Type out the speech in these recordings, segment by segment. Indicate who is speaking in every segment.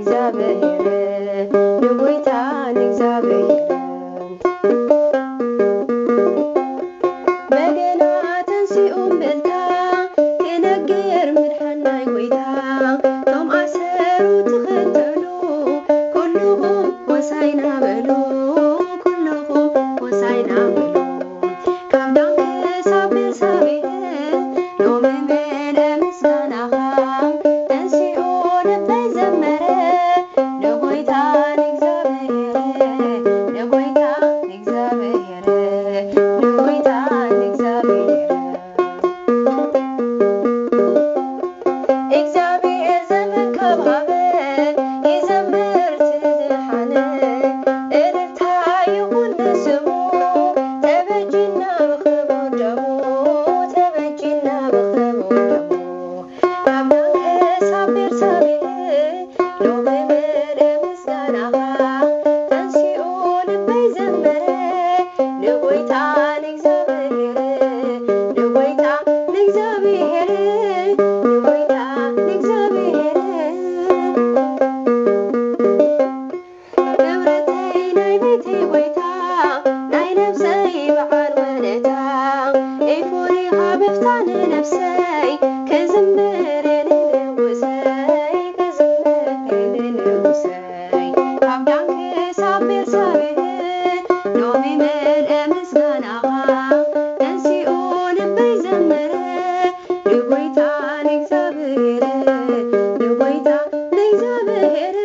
Speaker 1: ንእግዚአብሔር ንጎይታ ንእግዚአብሔር በገና ተንሲኦም ብልታ ክነግር ምድሓናይ ጎይታ ቶም ኣሰሩ ትኽተሉ ኩልኹም ወሳይና በሉ ኩልኹም ወሳይና በሉ ካብ ዳን ክሳብ ቤርሳቤህ ሎሚ መልአ ምስጋናኻ ተንሲኡ ልበይ ዘመረ ንጎይታ ንእግዚአብሔር ንጎይታ ንእግዚአብሔር ንጎይታ ንእግዚአብሔር እግዚአብሔር ዘመከባበ ይዘምር ትድሓነ እልልታ ይኹን ንስሙ ተበጂና ብኽቡር ደሙ ተበጂና ብኽቡር ደሙ ካብ ዳን ክሳብ ቤርሳቤህ ሎሚ መልአ ምስጋናኻ ተንሲኡ ልበይ ዘመረ ንጎይታ ንእግዚአብሔር ንጎይታ ንእግዚአብሔር ንጎይታ ንእግዚአብሔር ንብረተይ ናይ ቤተይ ጎይታ ናይ ነፍሰይ በዓል ወለታ ኢፉሪኻ በፍታ ንነፍሰይ ክዝምር የንንጉሰይ ክዝምር የንንጉሰይ ካብ ዳን ክሳብ ቤርሳቤህ ሎሚ መልአ ምስጋናኻ ተንሲኡ ልበይ ዘመረ ንጎይታ ንእግዚአብሔር ንጎይታ ንእግዚአብሔር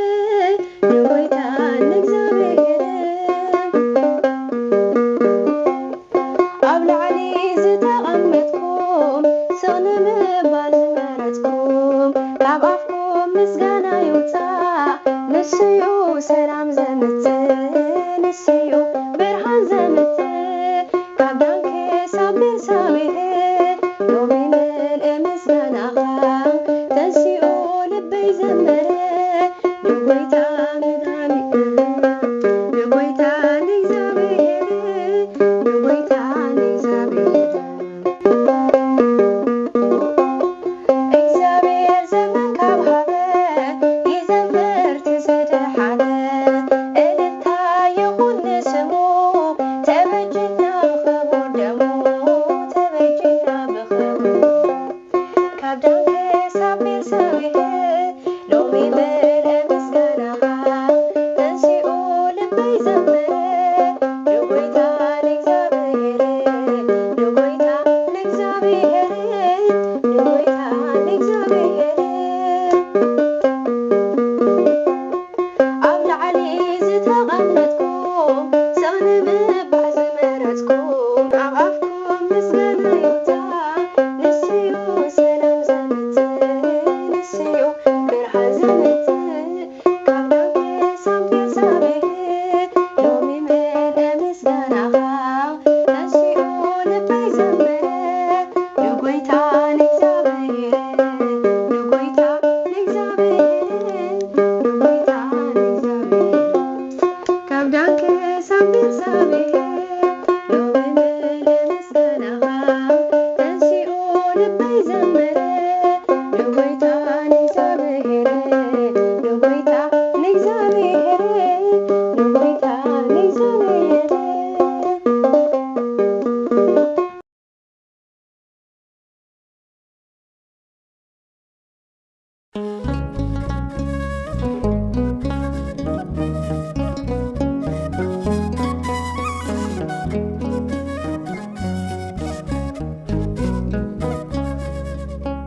Speaker 1: ንጎይታ ንእግዚአብሔር ኣብ ላዕሊ ዝተቐመጥኩም ስቕ ንምባል ዝመረፅኩም ካብ ኣፍኩም ምስጋና ይውፃእ ንሱ እዩ ሰላም ዘምፅእ